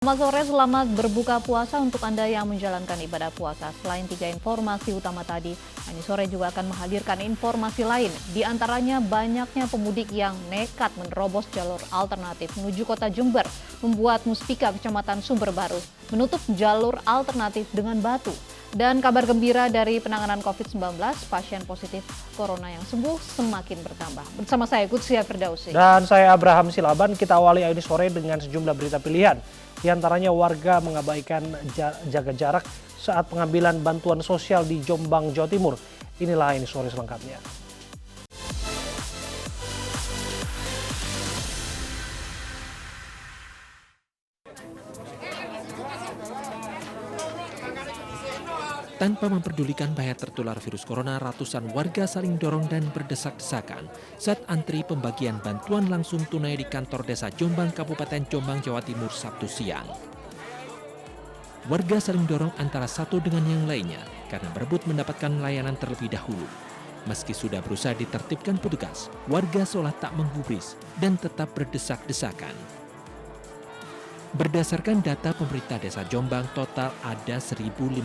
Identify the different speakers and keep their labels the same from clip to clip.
Speaker 1: Selamat sore, selamat berbuka puasa untuk Anda yang menjalankan ibadah puasa. Selain 3 informasi utama tadi, ini sore juga akan menghadirkan informasi lain. Di antaranya banyaknya pemudik yang nekat menerobos jalur alternatif menuju kota Jember, membuat Muspika Kecamatan Sumber Baru menutup jalur alternatif dengan batu. Dan kabar gembira dari penanganan COVID-19, pasien positif corona yang sembuh semakin bertambah. Bersama saya Qudsia Firdausi.
Speaker 2: Dan saya Abraham Silaban, kita awali ini sore dengan sejumlah berita pilihan. Di antaranya warga mengabaikan jaga jarak saat pengambilan bantuan sosial di Jombang, Jawa Timur. Inilah ini sore selengkapnya.
Speaker 3: Tanpa memperdulikan bahaya tertular virus corona, ratusan warga saling dorong dan berdesak-desakan saat antri pembagian bantuan langsung tunai di kantor desa Jombang, Kabupaten Jombang, Jawa Timur, Sabtu siang. Warga saling dorong antara satu dengan yang lainnya karena berebut mendapatkan layanan terlebih dahulu. Meski sudah berusaha ditertibkan petugas, warga seolah tak menggubris dan tetap berdesak-desakan. Berdasarkan data pemerintah desa Jombang, total ada 1.059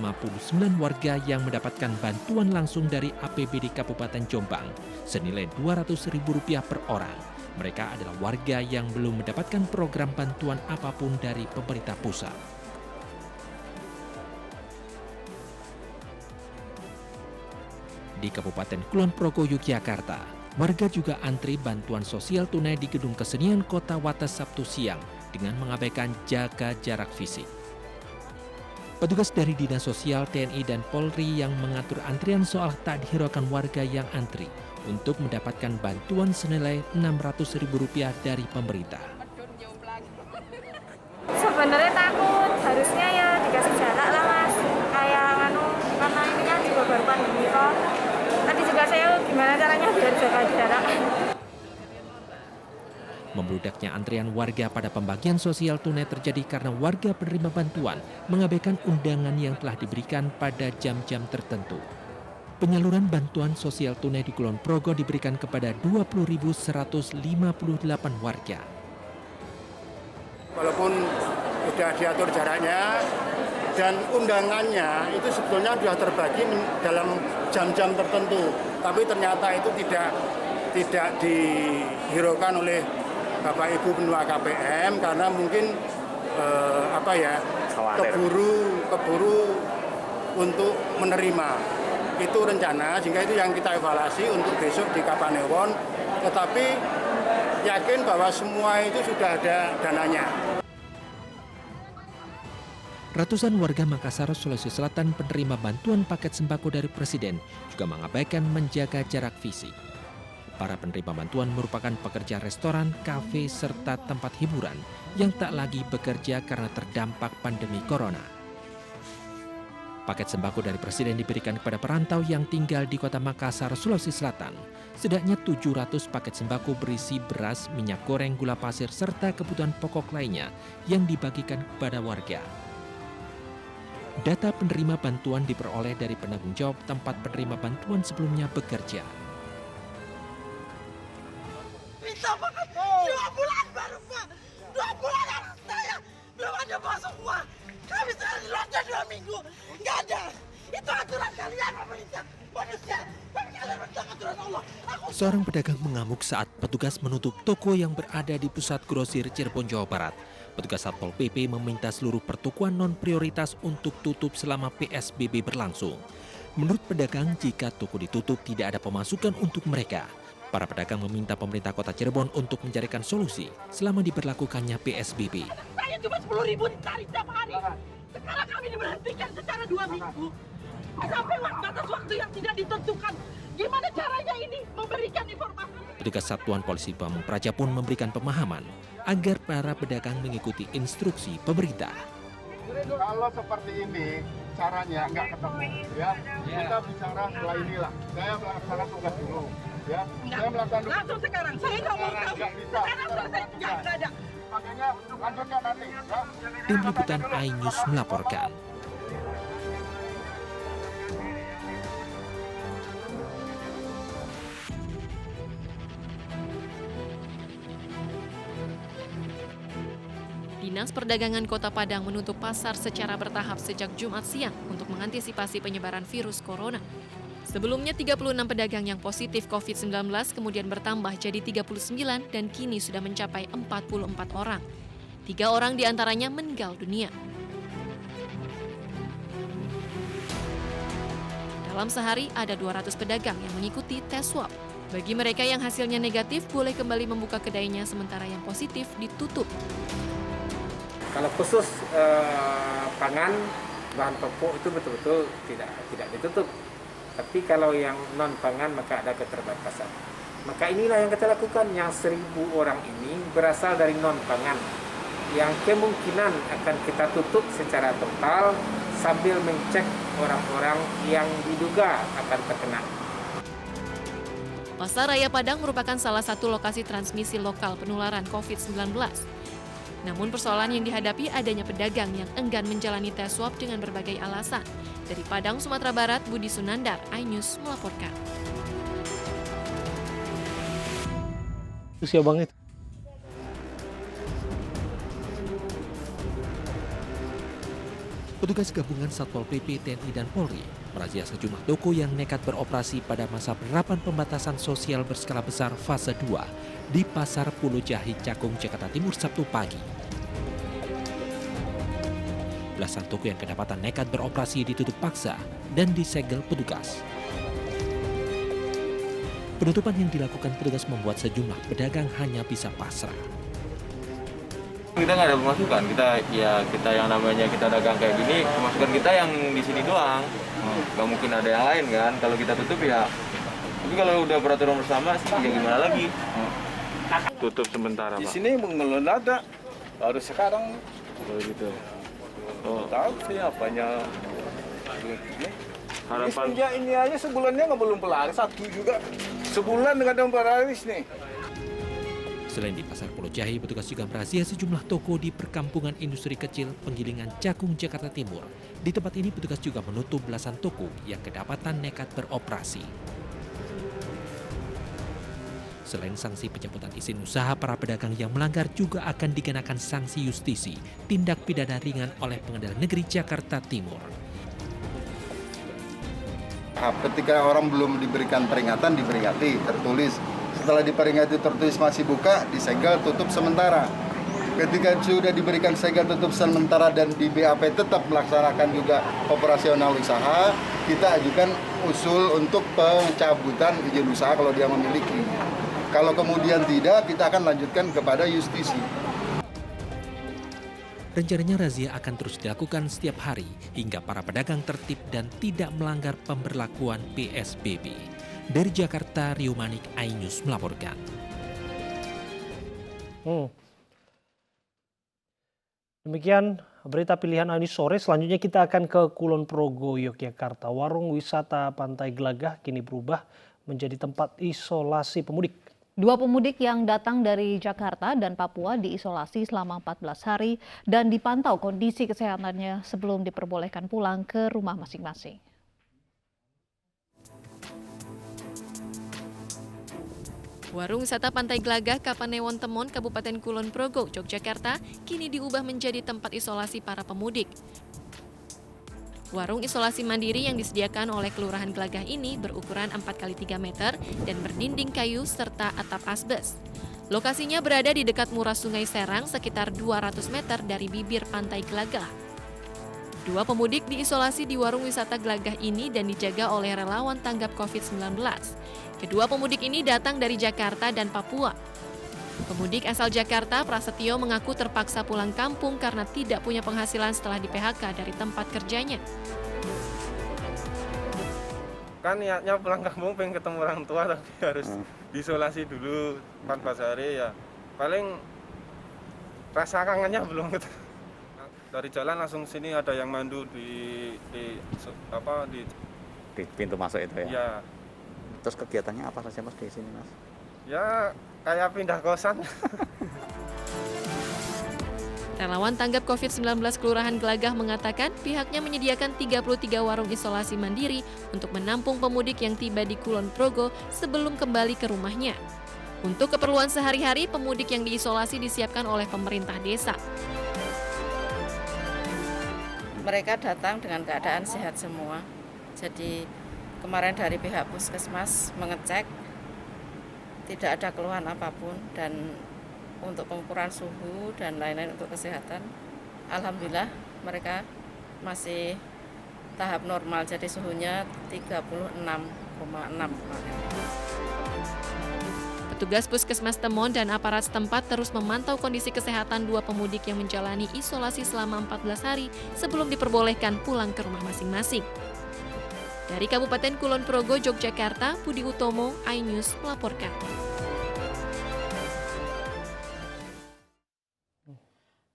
Speaker 3: warga yang mendapatkan bantuan langsung dari APBD Kabupaten Jombang senilai Rp200.000 per orang. Mereka adalah warga yang belum mendapatkan program bantuan apapun dari pemerintah pusat. Di Kabupaten Kulon Progo, Yogyakarta, warga juga antri bantuan sosial tunai di Gedung Kesenian Kota Wates Sabtu siang dengan mengabaikan jaga jarak fisik. Petugas dari Dinas Sosial, TNI, dan Polri yang mengatur antrian soal tak dihiraukan warga yang antri untuk mendapatkan bantuan senilai Rp600.000 dari pemerintah.
Speaker 4: Sebenarnya takut, harusnya ya dikasih jarak lah mas. Kayak karena ininya juga baru pandemi kok. Tadi juga saya gimana caranya biar jaga jarak.
Speaker 3: Membludaknya antrian warga pada pembagian sosial tunai terjadi karena warga penerima bantuan mengabaikan undangan yang telah diberikan pada jam-jam tertentu. Penyaluran bantuan sosial tunai di Kulon Progo diberikan kepada 20.158 warga.
Speaker 5: Walaupun sudah diatur jaraknya dan undangannya itu sebetulnya sudah terbagi dalam jam-jam tertentu, tapi ternyata itu tidak dihiraukan oleh Bapak Ibu penua KPM karena mungkin keburu untuk menerima itu rencana, sehingga itu yang kita evaluasi untuk besok di Kapanewon, tetapi yakin bahwa semua itu sudah ada dananya.
Speaker 3: Ratusan warga Makassar, Sulawesi Selatan penerima bantuan paket sembako dari Presiden juga mengabaikan menjaga jarak fisik. Para penerima bantuan merupakan pekerja restoran, kafe, serta tempat hiburan yang tak lagi bekerja karena terdampak pandemi corona. Paket sembako dari Presiden diberikan kepada perantau yang tinggal di Kota Makassar, Sulawesi Selatan. Setidaknya 700 paket sembako berisi beras, minyak goreng, gula pasir, serta kebutuhan pokok lainnya yang dibagikan kepada warga. Data penerima bantuan diperoleh dari penanggung jawab tempat penerima bantuan sebelumnya bekerja.
Speaker 6: Bisa banget, 2 bulan baru Pak. 2 bulan anak saya belum ada masuk uang. Kami sudah di lockdown 2 minggu, nggak ada. Itu aturan kalian pemerintah manusia. Tapi kalian menentang aturan Allah.
Speaker 3: Seorang pedagang mengamuk saat petugas menutup toko yang berada di pusat grosir Cirebon, Jawa Barat. Petugas Satpol PP meminta seluruh pertokoan non-prioritas untuk tutup selama PSBB berlangsung. Menurut pedagang, jika toko ditutup tidak ada pemasukan untuk mereka. Para pedagang meminta pemerintah Kota Cirebon untuk mencarikan solusi selama diberlakukannya PSBB.
Speaker 6: Saya cuma 10.000 dicari tiap hari. Sekarang kami diberhentikan secara 2 minggu. Sampai batas waktu yang tidak ditentukan. Gimana caranya ini memberikan informasi?
Speaker 3: Petugas Satuan Polisi Pamung Praja pun memberikan pemahaman agar para pedagang mengikuti instruksi pemerintah.
Speaker 7: Kalau seperti ini caranya nggak ketemu, ya kita bicara setelah inilah. Saya melaksanakan tugas dulu, ya. Saya melaksanakan
Speaker 6: langsung sekarang. Saya nggak mau tahu. Sekarang sudah saya nggak ada.
Speaker 7: Makanya lanjutkan nanti. Ya.
Speaker 3: Tim Liputan iNews melaporkan.
Speaker 8: Dinas Perdagangan Kota Padang menutup pasar secara bertahap sejak Jumat siang untuk mengantisipasi penyebaran virus corona. Sebelumnya 36 pedagang yang positif COVID-19 kemudian bertambah jadi 39 dan kini sudah mencapai 44 orang. 3 orang diantaranya meninggal dunia. Dalam sehari ada 200 pedagang yang mengikuti tes swab. Bagi mereka yang hasilnya negatif boleh kembali membuka kedainya sementara yang positif ditutup.
Speaker 9: Kalau khusus pangan, bahan pokok itu betul-betul tidak ditutup. Tapi kalau yang non pangan maka ada keterbatasan. Maka inilah yang kita lakukan, yang 1.000 orang ini berasal dari non pangan, yang kemungkinan akan kita tutup secara total sambil mencek orang-orang yang diduga akan terkena.
Speaker 8: Pasar Raya Padang merupakan salah satu lokasi transmisi lokal penularan COVID-19. Namun persoalan yang dihadapi adanya pedagang yang enggan menjalani tes swab dengan berbagai alasan. Dari Padang, Sumatera Barat, Budi Sunandar, iNews melaporkan.
Speaker 2: Usia banget.
Speaker 3: Petugas gabungan Satpol PP, TNI, dan Polri merazia sejumlah toko yang nekat beroperasi pada masa penerapan pembatasan sosial berskala besar fase 2 di Pasar Pulau Jahit, Cakung, Jakarta Timur Sabtu pagi. Belasan toko yang kedapatan nekat beroperasi ditutup paksa dan disegel petugas. Penutupan yang dilakukan petugas membuat sejumlah pedagang hanya bisa pasrah.
Speaker 10: Kita nggak ada pemasukan, kita yang namanya kita dagang kayak gini, pemasukan kita yang di sini doang. Nggak mungkin ada yang lain kan, kalau kita tutup ya. Tapi kalau udah peraturan bersama sih ya gimana lagi.
Speaker 7: Tutup sementara, Pak.
Speaker 11: Di sini belum ada, baru sekarang.
Speaker 7: Oh gitu.
Speaker 11: Oh, tahu sih apanya.
Speaker 7: Harapan
Speaker 11: ini aja sebulannya nggak belum pelaris, satu juga. Sebulan nggak ada pelaris nih.
Speaker 3: Selain di Pasar Pulau Jahit, petugas juga merazia sejumlah toko di perkampungan industri kecil Penggilingan, Cakung, Jakarta Timur. Di tempat ini petugas juga menutup belasan toko yang kedapatan nekat beroperasi. Selain sanksi pencabutan izin usaha, para pedagang yang melanggar juga akan dikenakan sanksi justisi, tindak pidana ringan oleh Pengadilan Negeri Jakarta Timur.
Speaker 7: ketika orang belum diberikan peringatan, diperingati, tertulis. Setelah diperingati tertulis masih buka, disegel, tutup sementara. Ketika sudah diberikan segel tutup sementara dan di BAP tetap melaksanakan juga operasional usaha, kita ajukan usul untuk pencabutan izin usaha kalau dia memiliki. Kalau kemudian tidak, kita akan lanjutkan kepada justisi.
Speaker 3: Rencananya razia akan terus dilakukan setiap hari hingga para pedagang tertib dan tidak melanggar pemberlakuan PSBB. Dari Jakarta, Rio Manik, iNews melaporkan.
Speaker 2: Demikian berita pilihan iNews sore. Selanjutnya kita akan ke Kulon Progo, Yogyakarta. Warung wisata Pantai Glagah kini berubah menjadi tempat isolasi pemudik.
Speaker 1: 2 pemudik yang datang dari Jakarta dan Papua diisolasi selama 14 hari dan dipantau kondisi kesehatannya sebelum diperbolehkan pulang ke rumah masing-masing.
Speaker 8: Warung wisata Pantai Glagah, Kapanewon Temon, Kabupaten Kulon Progo, Yogyakarta, kini diubah menjadi tempat isolasi para pemudik. Warung isolasi mandiri yang disediakan oleh Kelurahan Glagah ini berukuran 4x3 meter dan berdinding kayu serta atap asbes. Lokasinya berada di dekat muara Sungai Serang sekitar 200 meter dari bibir Pantai Glagah. 2 pemudik diisolasi di warung wisata Glagah ini dan dijaga oleh relawan tanggap COVID-19. Kedua pemudik ini datang dari Jakarta dan Papua. Pemudik asal Jakarta, Prasetyo, mengaku terpaksa pulang kampung karena tidak punya penghasilan setelah di-PHK dari tempat kerjanya.
Speaker 10: Kan niatnya pulang kampung pengen ketemu orang tua tapi harus diisolasi dulu 14 hari ya. Paling rasa kangennya belum ketemu. Dari jalan langsung sini ada yang mandu di
Speaker 12: pintu masuk itu ya.
Speaker 10: Ya.
Speaker 12: Terus kegiatannya apa saja Mas di sini Mas?
Speaker 10: Ya kayak pindah kosan.
Speaker 8: Relawan tanggap COVID-19 Kelurahan Glagah mengatakan pihaknya menyediakan 33 warung isolasi mandiri untuk menampung pemudik yang tiba di Kulon Progo sebelum kembali ke rumahnya. Untuk keperluan sehari-hari, pemudik yang diisolasi disiapkan oleh pemerintah desa.
Speaker 13: mereka datang dengan keadaan sehat semua. Jadi kemarin dari pihak puskesmas mengecek, tidak ada keluhan apapun, dan untuk pengukuran suhu dan lain-lain untuk kesehatan, alhamdulillah mereka masih tahap normal, jadi suhunya 36,6.
Speaker 8: Petugas Puskesmas Temon dan aparat setempat terus memantau kondisi kesehatan dua pemudik yang menjalani isolasi selama 14 hari sebelum diperbolehkan pulang ke rumah masing-masing. Dari Kabupaten Kulon Progo, Yogyakarta, Budi Utomo, iNews melaporkan.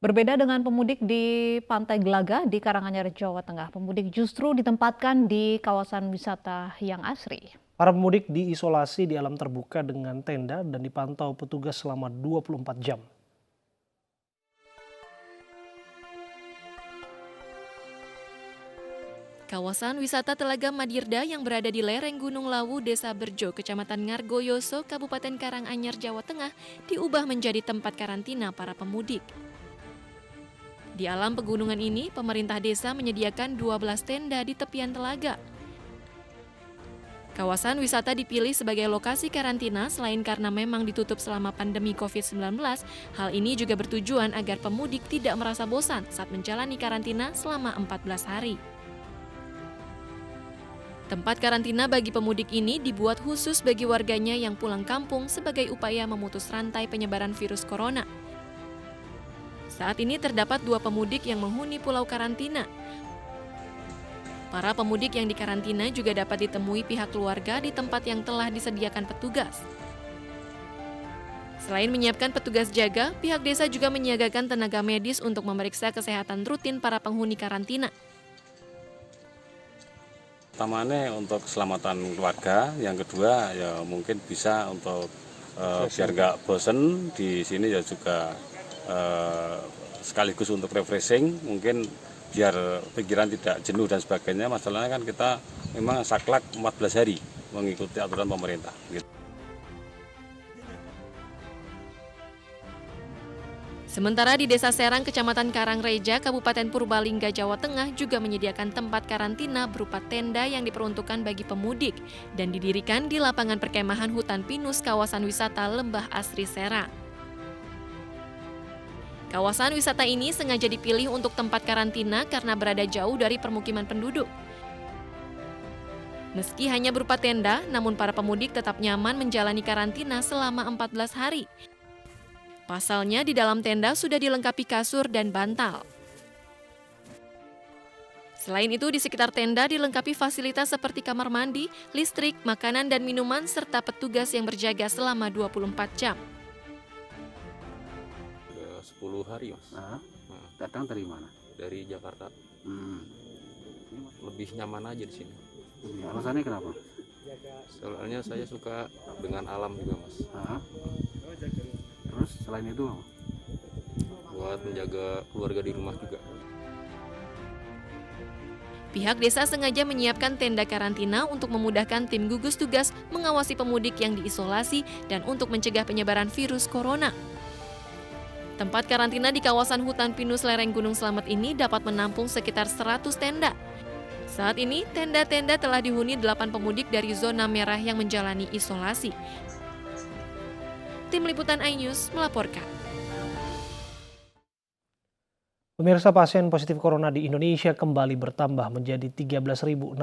Speaker 1: Berbeda dengan pemudik di Pantai Gelaga di Karanganyar, Jawa Tengah, pemudik justru ditempatkan di kawasan wisata yang asri.
Speaker 2: Para pemudik diisolasi di alam terbuka dengan tenda dan dipantau petugas selama 24 jam.
Speaker 8: Kawasan wisata Telaga Madirda yang berada di lereng Gunung Lawu, Desa Berjo, Kecamatan Ngargoyoso, Kabupaten Karanganyar, Jawa Tengah, diubah menjadi tempat karantina para pemudik. Di alam pegunungan ini, pemerintah desa menyediakan 12 tenda di tepian telaga. Kawasan wisata dipilih sebagai lokasi karantina selain karena memang ditutup selama pandemi COVID-19, hal ini juga bertujuan agar pemudik tidak merasa bosan saat menjalani karantina selama 14 hari. Tempat karantina bagi pemudik ini dibuat khusus bagi warganya yang pulang kampung sebagai upaya memutus rantai penyebaran virus corona. Saat ini terdapat 2 pemudik yang menghuni pulau karantina. Para pemudik yang dikarantina juga dapat ditemui pihak keluarga di tempat yang telah disediakan petugas. Selain menyiapkan petugas jaga, pihak desa juga menyiagakan tenaga medis untuk memeriksa kesehatan rutin para penghuni karantina.
Speaker 14: Utamanya untuk keselamatan keluarga, yang kedua ya mungkin bisa untuk biar nggak bosen di sini ya juga sekaligus untuk refreshing, mungkin biar pikiran tidak jenuh dan sebagainya. Masalahnya kan kita memang saklek 14 hari mengikuti aturan pemerintah.
Speaker 8: Sementara di Desa Serang, Kecamatan Karangreja, Kabupaten Purbalingga, Jawa Tengah juga menyediakan tempat karantina berupa tenda yang diperuntukkan bagi pemudik dan didirikan di lapangan perkemahan hutan pinus kawasan wisata Lembah Asri Serang. Kawasan wisata ini sengaja dipilih untuk tempat karantina karena berada jauh dari permukiman penduduk. Meski hanya berupa tenda, namun para pemudik tetap nyaman menjalani karantina selama 14 hari. Pasalnya di dalam tenda sudah dilengkapi kasur dan bantal. Selain itu, di sekitar tenda dilengkapi fasilitas seperti kamar mandi, listrik, makanan dan minuman, serta petugas yang berjaga selama 24 jam.
Speaker 15: 10 hari, Mas.
Speaker 16: Datang dari mana?
Speaker 15: Dari Jakarta. Lebih nyaman aja di sini.
Speaker 16: Alasannya kenapa?
Speaker 15: Soalnya saya suka dengan alam juga, Mas.
Speaker 16: Terus selain itu apa?
Speaker 15: Buat menjaga keluarga di rumah juga.
Speaker 8: Pihak desa sengaja menyiapkan tenda karantina untuk memudahkan tim gugus tugas mengawasi pemudik yang diisolasi dan untuk mencegah penyebaran virus corona. Tempat karantina di kawasan hutan pinus lereng Gunung Slamet ini dapat menampung sekitar 100 tenda. Saat ini, tenda-tenda telah dihuni 8 pemudik dari zona merah yang menjalani isolasi. Tim Liputan iNews melaporkan.
Speaker 2: Pemirsa, pasien positif corona di Indonesia kembali bertambah menjadi 13.645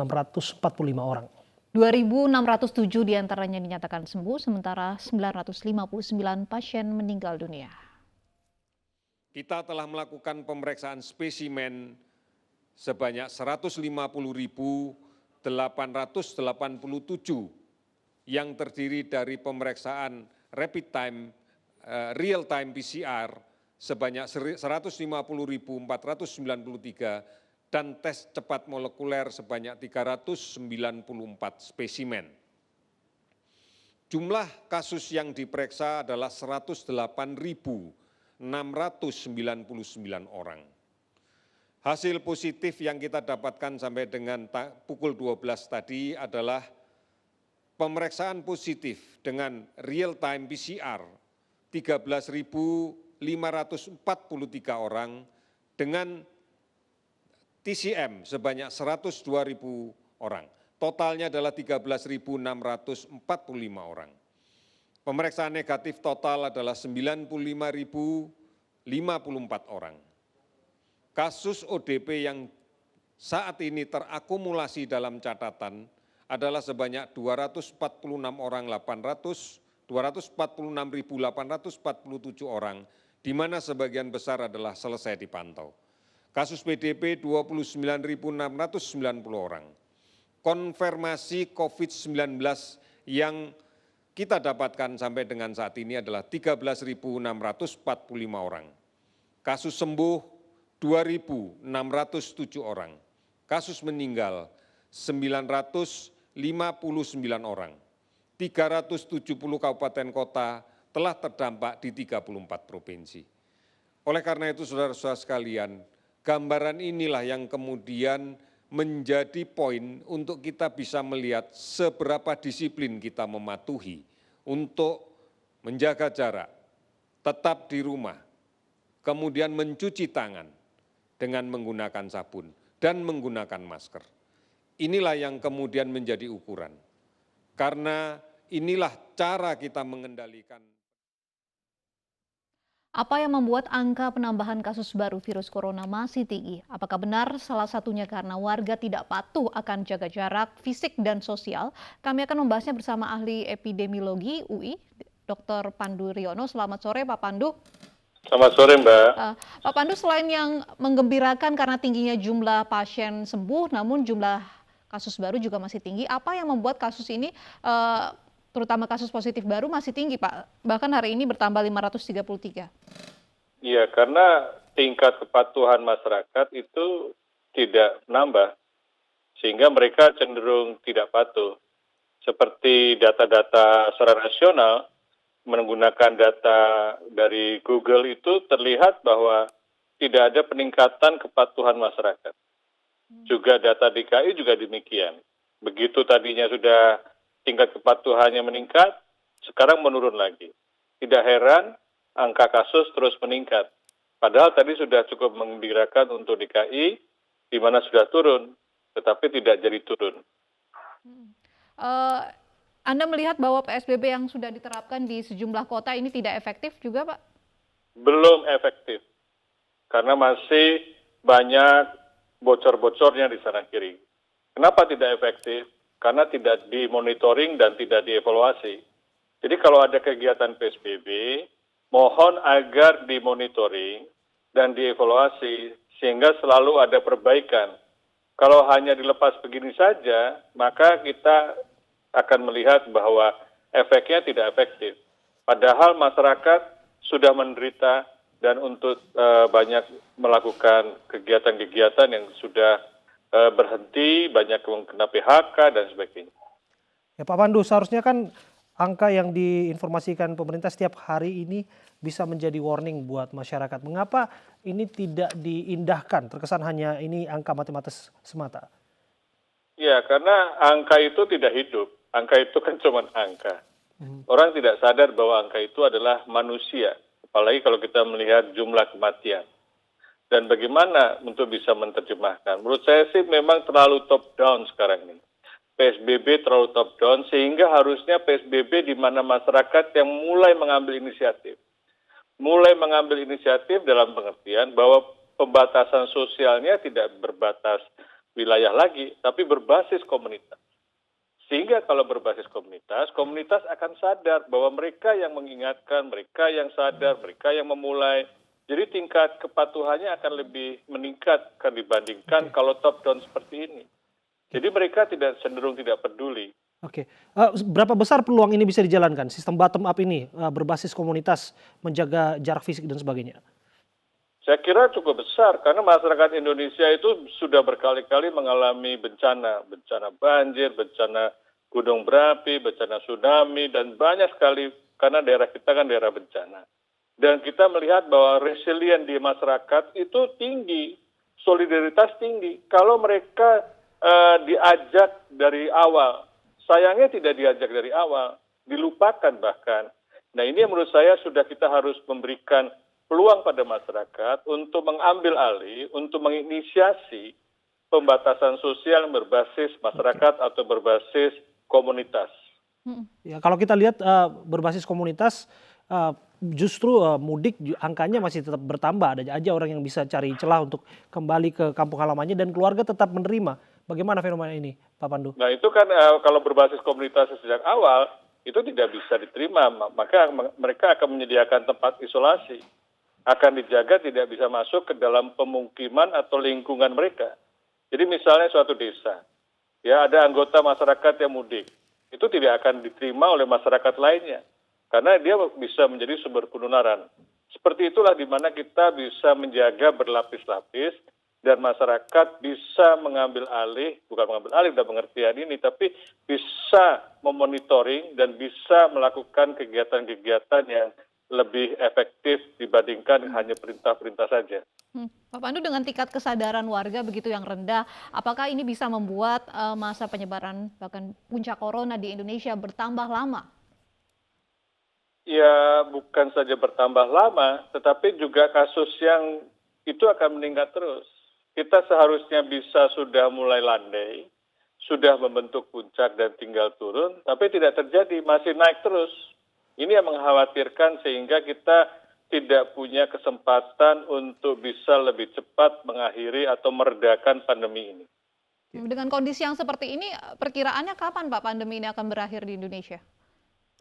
Speaker 2: orang.
Speaker 1: 2.607 diantaranya dinyatakan sembuh, sementara 959 pasien meninggal dunia.
Speaker 17: Kita telah melakukan pemeriksaan spesimen sebanyak 150.887 yang terdiri dari pemeriksaan rapid time, real time PCR sebanyak 150.493 dan tes cepat molekuler sebanyak 394 spesimen. Jumlah kasus yang diperiksa adalah 108.699 orang. Hasil positif yang kita dapatkan sampai dengan pukul 12 tadi adalah pemeriksaan positif dengan real time PCR 13.543 orang dengan TCM sebanyak 102.000 orang. Totalnya adalah 13.645 orang. Pemeriksaan negatif total adalah 95.054 orang. Kasus ODP yang saat ini terakumulasi dalam catatan adalah sebanyak 246.847 orang, di mana sebagian besar adalah selesai dipantau. Kasus PDP 29.690 orang. Konfirmasi COVID-19 yang kita dapatkan sampai dengan saat ini adalah 13.645 orang. Kasus sembuh 2.607 orang. Kasus meninggal 959 orang. 370 kabupaten kota telah terdampak di 34 provinsi. Oleh karena itu, saudara-saudara sekalian, gambaran inilah yang kemudian menjadi poin untuk kita bisa melihat seberapa disiplin kita mematuhi untuk menjaga jarak, tetap di rumah, kemudian mencuci tangan dengan menggunakan sabun dan menggunakan masker. Inilah yang kemudian menjadi ukuran, karena inilah cara kita mengendalikan.
Speaker 1: Apa yang membuat angka penambahan kasus baru virus corona masih tinggi? Apakah benar salah satunya karena warga tidak patuh akan jaga jarak fisik dan sosial? Kami akan membahasnya bersama ahli epidemiologi UI, Dr. Pandu Riono. Selamat sore, Pak Pandu.
Speaker 18: Selamat sore, Mbak.
Speaker 1: Pak Pandu, selain yang menggembirakan karena tingginya jumlah pasien sembuh, namun jumlah kasus baru juga masih tinggi. Apa yang membuat kasus ini, terutama kasus positif baru, masih tinggi, Pak? Bahkan hari ini bertambah 533.
Speaker 18: Iya, karena tingkat kepatuhan masyarakat itu tidak menambah, sehingga mereka cenderung tidak patuh. Seperti data-data secara nasional, menggunakan data dari Google itu terlihat bahwa tidak ada peningkatan kepatuhan masyarakat. Juga data DKI juga demikian. Begitu tadinya sudah tingkat kepatuhannya meningkat, sekarang menurun lagi. Tidak heran angka kasus terus meningkat. Padahal tadi sudah cukup menggembirakan untuk DKI, di mana sudah turun, tetapi tidak jadi turun.
Speaker 1: Anda melihat bahwa PSBB yang sudah diterapkan di sejumlah kota ini tidak efektif juga, Pak?
Speaker 18: Belum efektif, karena masih banyak bocor-bocornya di sana kiri. Kenapa tidak efektif? Karena tidak dimonitoring dan tidak dievaluasi. Jadi kalau ada kegiatan PSBB, mohon agar dimonitoring dan dievaluasi sehingga selalu ada perbaikan. Kalau hanya dilepas begini saja, maka kita akan melihat bahwa efeknya tidak efektif. Padahal masyarakat sudah menderita dan untuk banyak melakukan kegiatan-kegiatan yang sudah berhenti, banyak yang kena PHK dan sebagainya.
Speaker 2: Ya Pak Pandu, seharusnya kan angka yang diinformasikan pemerintah setiap hari ini bisa menjadi warning buat masyarakat. Mengapa ini tidak diindahkan? Terkesan hanya ini angka matematis semata.
Speaker 18: Ya, karena angka itu tidak hidup. Angka itu kan cuma angka. Orang tidak sadar bahwa angka itu adalah manusia. Apalagi kalau kita melihat jumlah kematian. Dan bagaimana untuk bisa menerjemahkan? Menurut saya sih memang terlalu top down sekarang ini. PSBB terlalu top down sehingga harusnya PSBB di mana masyarakat yang mulai mengambil inisiatif. Mulai mengambil inisiatif dalam pengertian bahwa pembatasan sosialnya tidak berbatas wilayah lagi, tapi berbasis komunitas. Sehingga kalau berbasis komunitas, komunitas akan sadar bahwa mereka yang mengingatkan, mereka yang sadar, mereka yang memulai. Jadi tingkat kepatuhannya akan lebih meningkat dibandingkan kalau top down seperti ini. Jadi mereka cenderung tidak peduli.
Speaker 2: Oke, berapa besar peluang ini bisa dijalankan? Sistem bottom up ini berbasis komunitas, menjaga jarak fisik dan sebagainya.
Speaker 18: Saya kira cukup besar karena masyarakat Indonesia itu sudah berkali-kali mengalami bencana banjir, bencana gunung berapi, bencana tsunami dan banyak sekali karena daerah kita kan daerah bencana. Dan kita melihat bahwa resilient di masyarakat itu tinggi, solidaritas tinggi. Kalau mereka diajak dari awal, sayangnya tidak diajak dari awal, dilupakan bahkan. Nah ini menurut saya sudah kita harus memberikan peluang pada masyarakat untuk mengambil alih, untuk menginisiasi pembatasan sosial yang berbasis masyarakat atau berbasis komunitas.
Speaker 2: Ya, kalau kita lihat berbasis komunitas, justru mudik angkanya masih tetap bertambah. Ada aja orang yang bisa cari celah untuk kembali ke kampung halamannya dan keluarga tetap menerima. Bagaimana fenomena ini, Pak Pandu?
Speaker 18: Nah itu kan kalau berbasis komunitas sejak awal itu tidak bisa diterima, maka mereka akan menyediakan tempat isolasi, akan dijaga tidak bisa masuk ke dalam pemukiman atau lingkungan mereka. Jadi misalnya suatu desa, ya ada anggota masyarakat yang mudik, itu tidak akan diterima oleh masyarakat lainnya, karena dia bisa menjadi sumber penularan. Seperti itulah di mana kita bisa menjaga berlapis-lapis, dan masyarakat bisa mengambil alih, bukan mengambil alih dalam pengertian ini, tapi bisa memonitoring dan bisa melakukan kegiatan-kegiatan yang lebih efektif dibandingkan hanya perintah-perintah saja.
Speaker 1: Pak Pandu, dengan tingkat kesadaran warga begitu yang rendah, apakah ini bisa membuat masa penyebaran bahkan puncak corona di Indonesia bertambah lama?
Speaker 18: Ya, bukan saja bertambah lama, tetapi juga kasus yang itu akan meningkat terus. Kita seharusnya bisa sudah mulai landai, sudah membentuk puncak dan tinggal turun, tapi tidak terjadi, masih naik terus. Ini yang mengkhawatirkan sehingga kita tidak punya kesempatan untuk bisa lebih cepat mengakhiri atau meredakan pandemi ini.
Speaker 1: Dengan kondisi yang seperti ini, perkiraannya kapan Pak pandemi ini akan berakhir di Indonesia?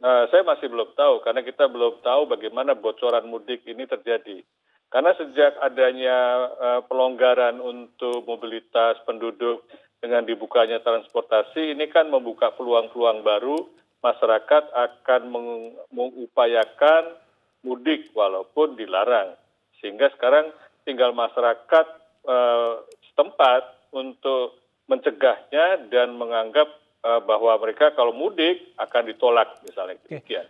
Speaker 18: Saya masih belum tahu, karena kita belum tahu bagaimana bocoran mudik ini terjadi. Karena sejak adanya pelonggaran untuk mobilitas penduduk dengan dibukanya transportasi, ini kan membuka peluang-peluang baru, masyarakat akan mengupayakan mudik walaupun dilarang. Sehingga sekarang tinggal masyarakat setempat untuk mencegahnya dan menganggap bahwa mereka kalau mudik akan ditolak misalnya. Demikian.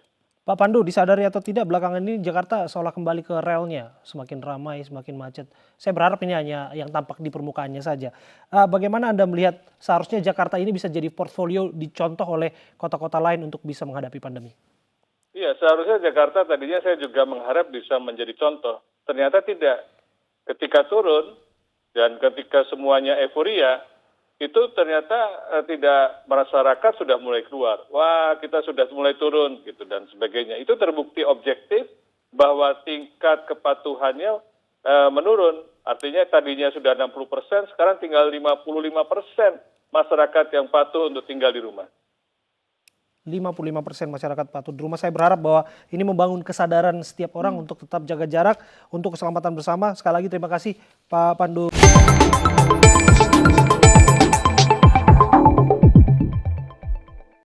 Speaker 2: Pak Pandu, disadari atau tidak belakangan ini Jakarta seolah kembali ke relnya, semakin ramai, semakin macet. Saya berharap ini hanya yang tampak di permukaannya saja. Bagaimana Anda melihat seharusnya Jakarta ini bisa jadi portfolio dicontoh oleh kota-kota lain untuk bisa menghadapi pandemi?
Speaker 18: Iya, seharusnya Jakarta tadinya saya juga mengharap bisa menjadi contoh. Ternyata tidak. Ketika turun dan ketika semuanya euforia, itu ternyata tidak, masyarakat sudah mulai keluar. Wah, kita sudah mulai turun gitu dan sebagainya. Itu terbukti objektif bahwa tingkat kepatuhannya menurun. Artinya tadinya sudah 60%, sekarang tinggal 55% masyarakat yang patuh untuk tinggal di rumah.
Speaker 2: 55% masyarakat patuh di rumah. Saya berharap bahwa ini membangun kesadaran setiap orang untuk tetap jaga jarak untuk keselamatan bersama. Sekali lagi terima kasih Pak Pandu.